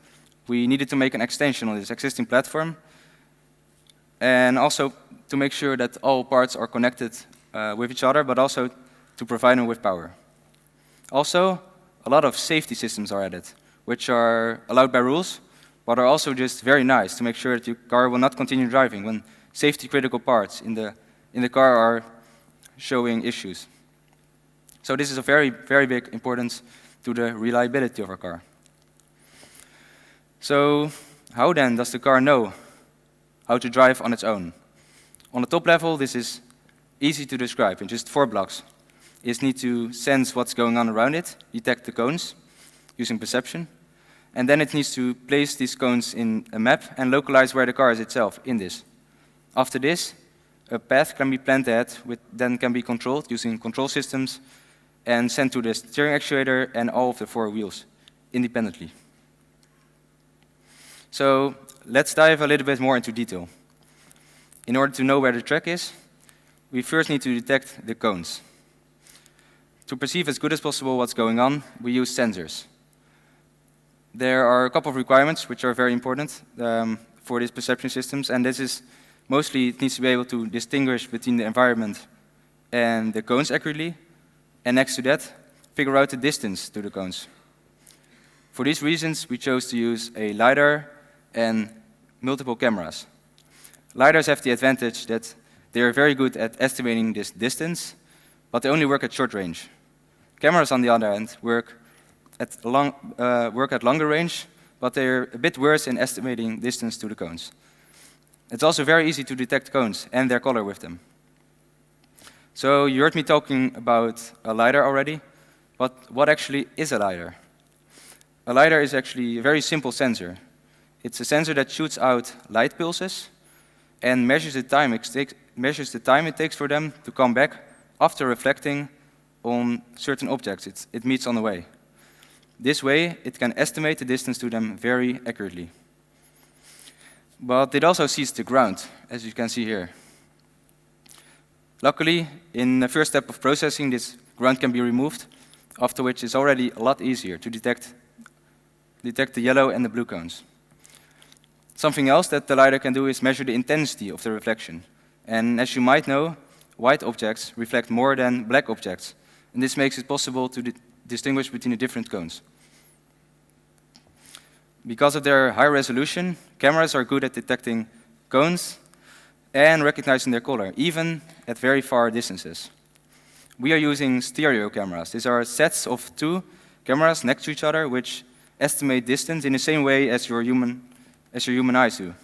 we needed to make an extension on this existing platform, and also to make sure that all parts are connected with each other, but also to provide them with power. Also, a lot of safety systems are added, which are allowed by rules, but are also just very nice to make sure that your car will not continue driving when safety-critical parts in the car are showing issues. So this is of very, very big importance to the reliability of our car. So how then does the car know how to drive on its own? On the top level, this is easy to describe in just 4 blocks. It needs to sense what's going on around it, detect the cones using perception, and then it needs to place these cones in a map and localize where the car is itself in this. After this, a path can be planned ahead, which then can be controlled using control systems and sent to the steering actuator and all of the 4 wheels independently. So let's dive a little bit more into detail. In order to know where the track is, we first need to detect the cones. To perceive as good as possible what's going on, we use sensors. There are a couple of requirements which are very important for these perception systems, and this is mostly it needs to be able to distinguish between the environment and the cones accurately, and next to that, figure out the distance to the cones. For these reasons, we chose to use a LiDAR and multiple cameras. LiDARs have the advantage that they are very good at estimating this distance, but they only work at short range. Cameras, on the other hand, work at longer range, but they're a bit worse in estimating distance to the cones. It's also very easy to detect cones and their color with them. So you heard me talking about a LiDAR already, but what actually is a LiDAR? A LiDAR is actually a very simple sensor. It's a sensor that shoots out light pulses and measures the time it takes for them to come back after reflecting on certain objects it meets on the way. This way, it can estimate the distance to them very accurately. But it also sees the ground, as you can see here. Luckily, in the first step of processing, this ground can be removed, after which it's already a lot easier to detect the yellow and the blue cones. Something else that the LiDAR can do is measure the intensity of the reflection. And as you might know, white objects reflect more than black objects. And this makes it possible to distinguish between the different cones. Because of their high resolution, cameras are good at detecting cones and recognizing their color, even at very far distances. We are using stereo cameras. These are sets of 2 cameras next to each other, which estimate distance in the same way as your human eyes do.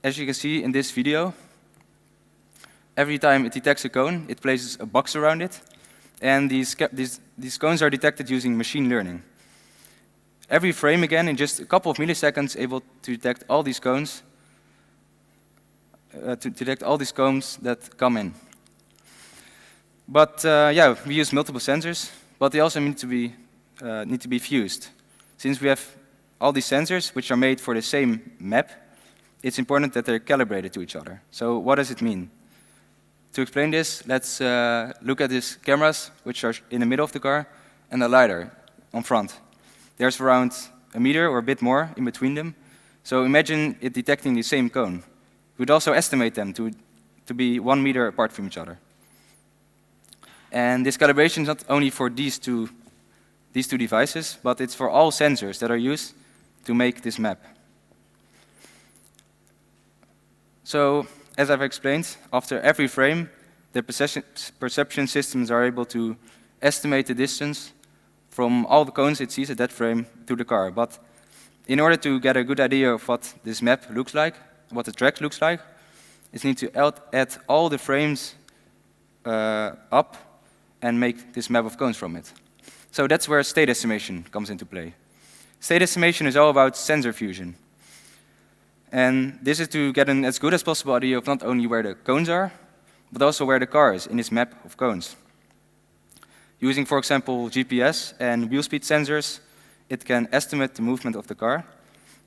As you can see in this video, every time it detects a cone, it places a box around it, and these cones are detected using machine learning. Every frame, again, in just a couple of milliseconds, able to detect all these cones, that come in. But yeah, we use multiple sensors, but they also need to be fused. Since we have all these sensors, which are made for the same map, it's important that they're calibrated to each other. So what does it mean? To explain this, let's look at these cameras, which are in the middle of the car, and the LiDAR on front. There's around a meter or a bit more in between them. So imagine it detecting the same cone. We'd also estimate them to be 1 meter apart from each other. And this calibration is not only for these two devices, but it's for all sensors that are used to make this map. So, as I've explained, after every frame, the perception systems are able to estimate the distance from all the cones it sees at that frame to the car. But in order to get a good idea of what this map looks like, what the track looks like, it needs to add all the frames up and make this map of cones from it. So that's where state estimation comes into play. State estimation is all about sensor fusion. And this is to get an as good as possible idea of not only where the cones are, but also where the car is in this map of cones. Using, for example, GPS and wheel speed sensors, it can estimate the movement of the car.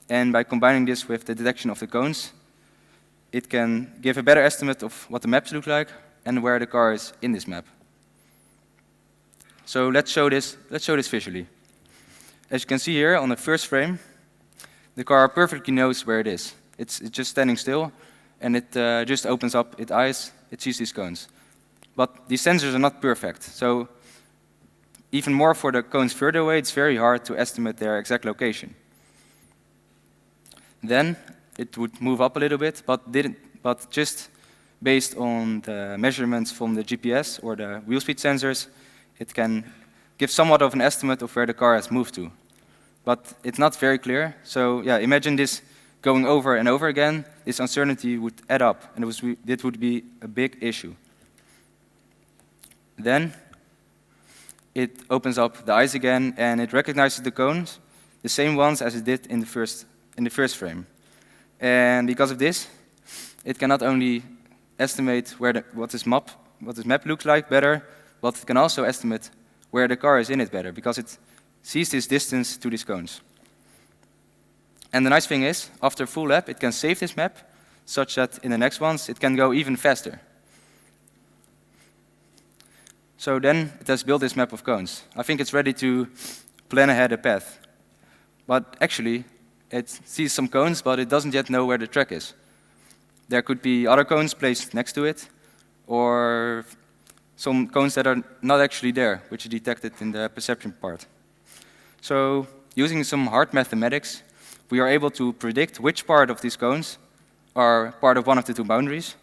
And by combining this with the detection of the cones, it can give a better estimate of what the maps look like and where the car is in this map. So let's show this visually. As you can see here on the first frame, the car perfectly knows where it is. It's just standing still, and it just opens up its eyes, it sees these cones. But these sensors are not perfect, so even more for the cones further away, it's very hard to estimate their exact location. Then it would move up a little bit, but just based on the measurements from the GPS or the wheel speed sensors, it can give somewhat of an estimate of where the car has moved to. But it's not very clear, so yeah, imagine this going over and over again. This uncertainty would add up, and it would be a big issue. Then it opens up the eyes again, and it recognizes the cones, the same ones as it did in the first frame. And because of this, it can not only estimate what this map looks like better, but it can also estimate where the car is in it better, because it sees this distance to these cones. And the nice thing is, after full lap, it can save this map, such that in the next ones, it can go even faster. So then it has built this map of cones. I think it's ready to plan ahead a path. But actually, it sees some cones, but it doesn't yet know where the track is. There could be other cones placed next to it, or some cones that are not actually there, which are detected in the perception part. So using some hard mathematics, we are able to predict which part of these cones are part of one of the 2 boundaries,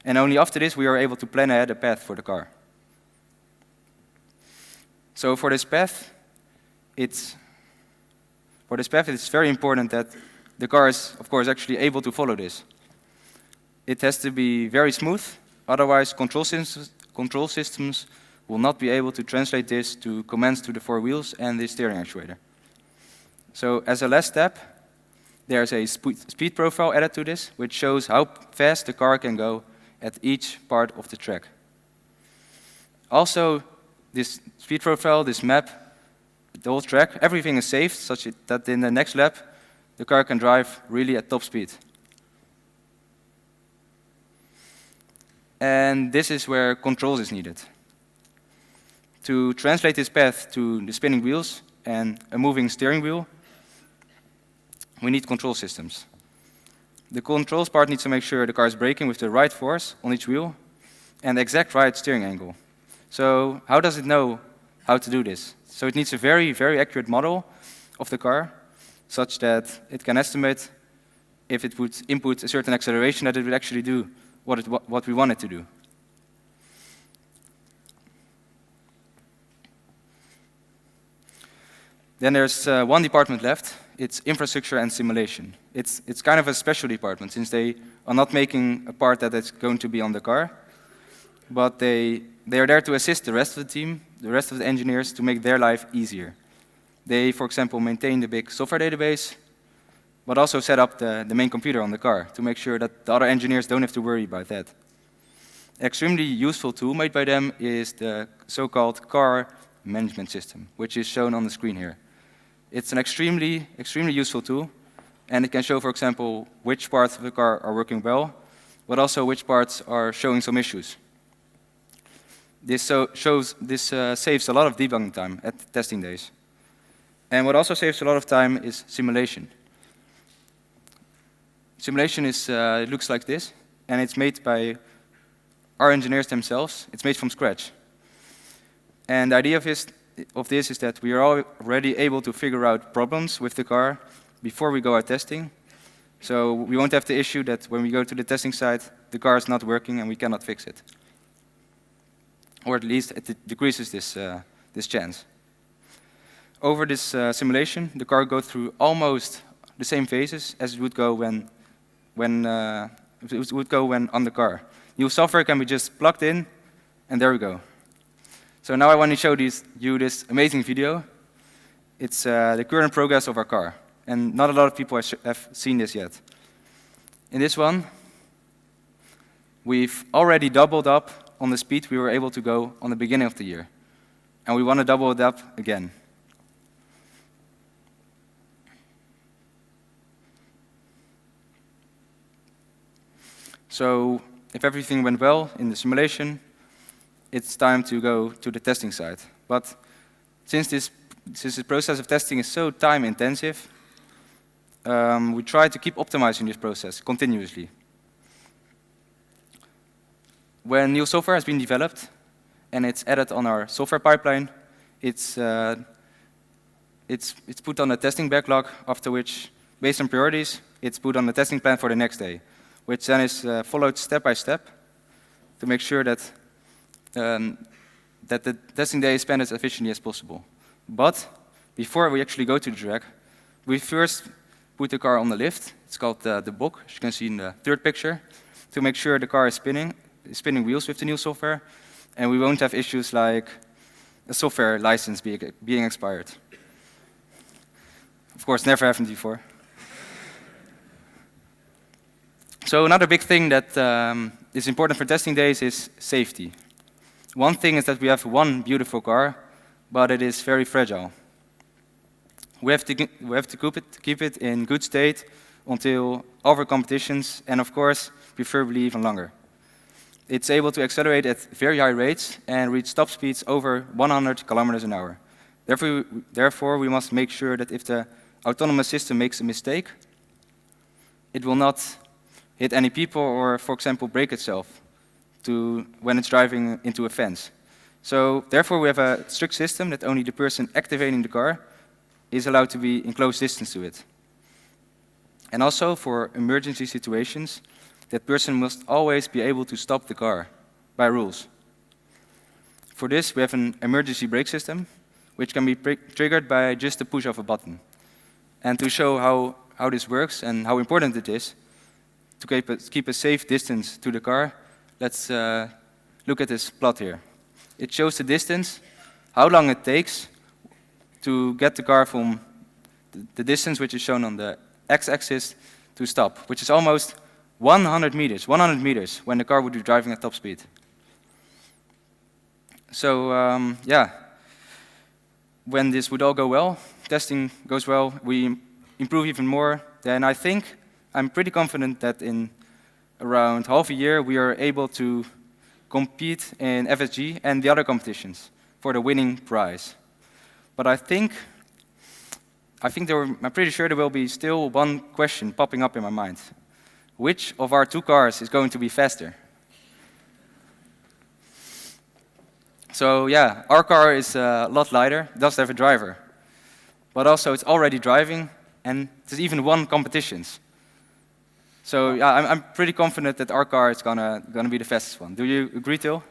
and only after this we are able to plan ahead a path for the car. So for this path, it's very important that the car is, of course, actually able to follow this. It has to be very smooth, otherwise control systems will not be able to translate this to commands to the 4 wheels and the steering actuator. So as a last step, there's a speed profile added to this, which shows how fast the car can go at each part of the track. Also, this speed profile, this map, the whole track, everything is saved such that in the next lap, the car can drive really at top speed. And this is where controls is needed. To translate this path to the spinning wheels and a moving steering wheel, we need control systems. The controls part needs to make sure the car is braking with the right force on each wheel and the exact right steering angle. So how does it know how to do this? So it needs a very, very accurate model of the car, such that it can estimate if it would input a certain acceleration that it would actually do what we want it to do. Then there's one department left. It's infrastructure and simulation. It's kind of a special department, since they are not making a part that is going to be on the car, but they are there to assist the rest of the team, the rest of the engineers, to make their life easier. They, for example, maintain the big software database, but also set up the main computer on the car to make sure that the other engineers don't have to worry about that. An extremely useful tool made by them is the so-called car management system, which is shown on the screen here. It's an extremely useful tool, and it can show, for example, which parts of the car are working well, but also which parts are showing some issues. This saves a lot of debugging time at testing days. And what also saves a lot of time is simulation. Simulation it looks like this, and it's made by our engineers themselves. It's made from scratch. And the idea of this is that we are already able to figure out problems with the car before we go out testing. So we won't have the issue that when we go to the testing site, the car is not working and we cannot fix it. Or at least it decreases this chance. Over this simulation, the car goes through almost the same phases as it would go when on the car. New software can be just plugged in, and there we go. So now I want to show you this amazing video. It's the current progress of our car, and not a lot of people have seen this yet. In this one, we've already doubled up on the speed we were able to go on the beginning of the year, and we want to double it up again. So if everything went well in the simulation, it's time to go to the testing site. But since the process of testing is so time intensive, we try to keep optimizing this process continuously. When new software has been developed and it's added on our software pipeline, it's put on a testing backlog, after which, based on priorities, it's put on the testing plan for the next day, which then is followed step by step to make sure that the testing day is spent as efficiently as possible. But before we actually go to the track, we first put the car on the lift. It's called the box, as you can see in the third picture, to make sure the car is spinning wheels with the new software, and we won't have issues like a software license being expired. Of course, never happened before. So another big thing that is important for testing days is safety. One thing is that we have one beautiful car, but it is very fragile. We have to keep it in good state until other competitions, and of course, preferably even longer. It's able to accelerate at very high rates and reach top speeds over 100 kilometers an hour. Therefore, we must make sure that if the autonomous system makes a mistake, it will not hit any people or, for example, break itself when it's driving into a fence. So therefore, we have a strict system that only the person activating the car is allowed to be in close distance to it. And also, for emergency situations, that person must always be able to stop the car by rules. For this, we have an emergency brake system, which can be triggered by just the push of a button. And to show how this works and how important it is to keep a safe distance to the car, let's look at this plot here. It shows the distance, how long it takes to get the car from the distance which is shown on the x-axis to stop, which is almost 100 meters when the car would be driving at top speed. So yeah, when this would all go well, testing goes well, we improve even more, then I'm pretty confident that in around half a year we are able to compete in FSG and the other competitions for the winning prize. But I'm pretty sure there will be still one question popping up in my mind. Which of our two cars is going to be faster? So yeah, our car is a lot lighter, does have a driver. But also it's already driving, and there's even won competitions. So yeah, I'm pretty confident that our car is gonna be the fastest one. Do you agree, Till?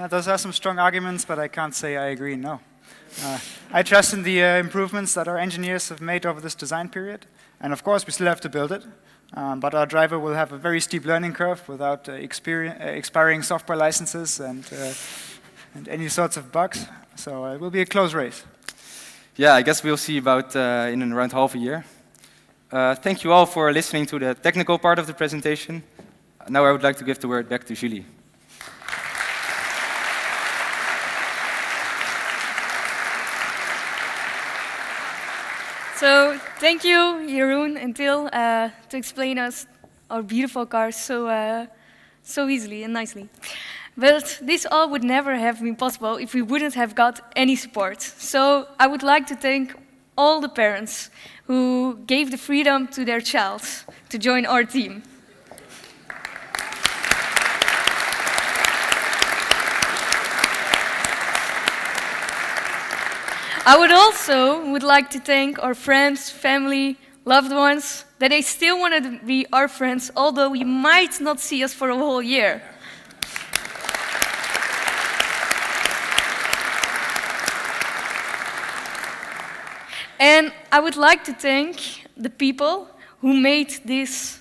Those are some strong arguments, but I can't say I agree, no. I trust in the improvements that our engineers have made over this design period. And of course, we still have to build it. But our driver will have a very steep learning curve without expiring software licenses and any sorts of bugs. So it will be a close race. Yeah, I guess we'll see about in around half a year. Thank you all for listening to the technical part of the presentation. Now I would like to give the word back to Julie. So thank you, Jeroen and Til, to explain us our beautiful cars so easily and nicely. But this all would never have been possible if we wouldn't have got any support. So I would like to thank all the parents who gave the freedom to their child to join our team. I would like to thank our friends, family, loved ones, that they still wanted to be our friends, although you might not see us for a whole year. And I would like to thank the people who made this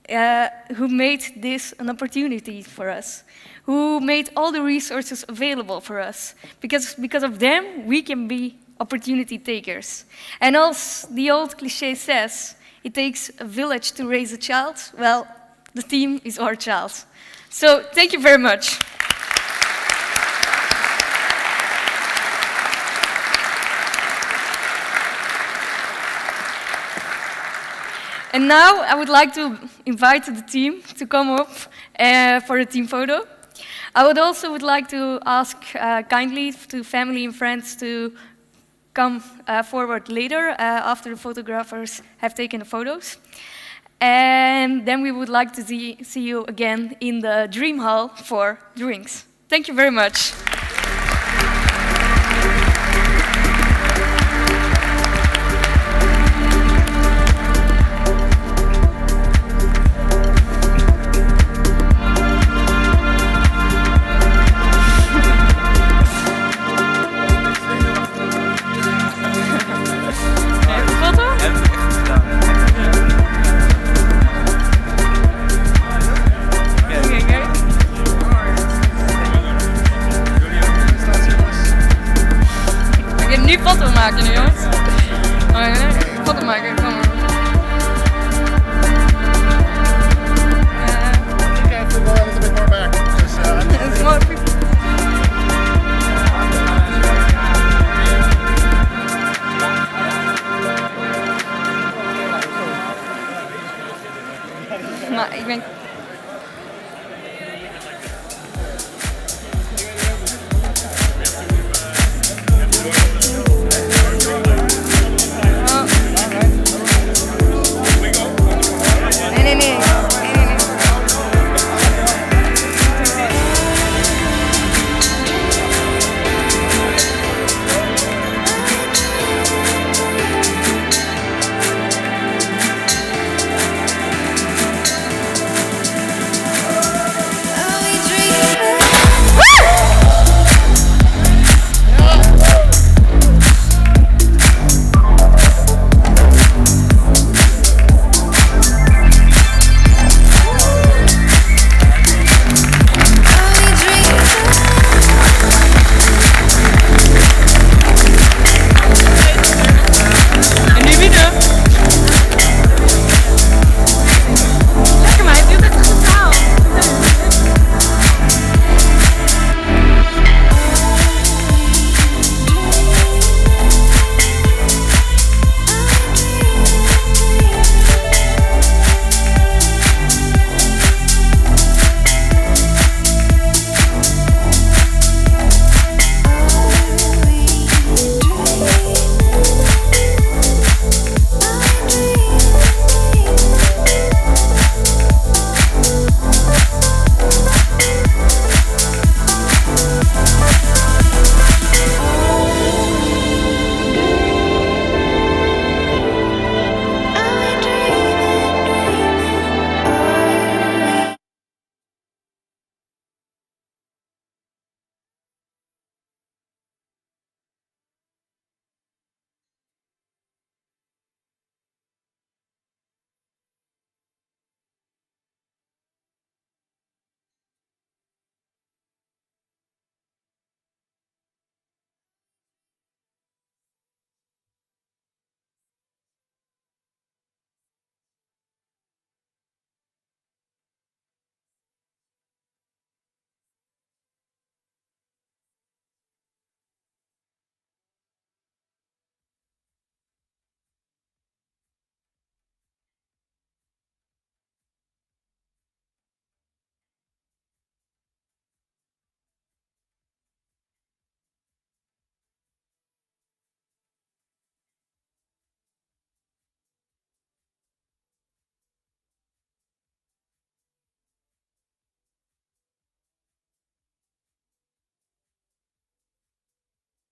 an opportunity for us, who made all the resources available for us. Because of them, we can be opportunity takers. And as the old cliché says, it takes a village to raise a child. Well, the team is our child. So thank you very much. And now I would like to invite the team to come up for a team photo. I would also like to ask kindly to family and friends to come forward later after the photographers have taken the photos. And then we would like to see you again in the Dream Hall for drinks. Thank you very much. Foto maken nu, jongens. Oh, ja, foto maken, kom maar. I think I have to go a little bit more back. It's more people. Maar ik ben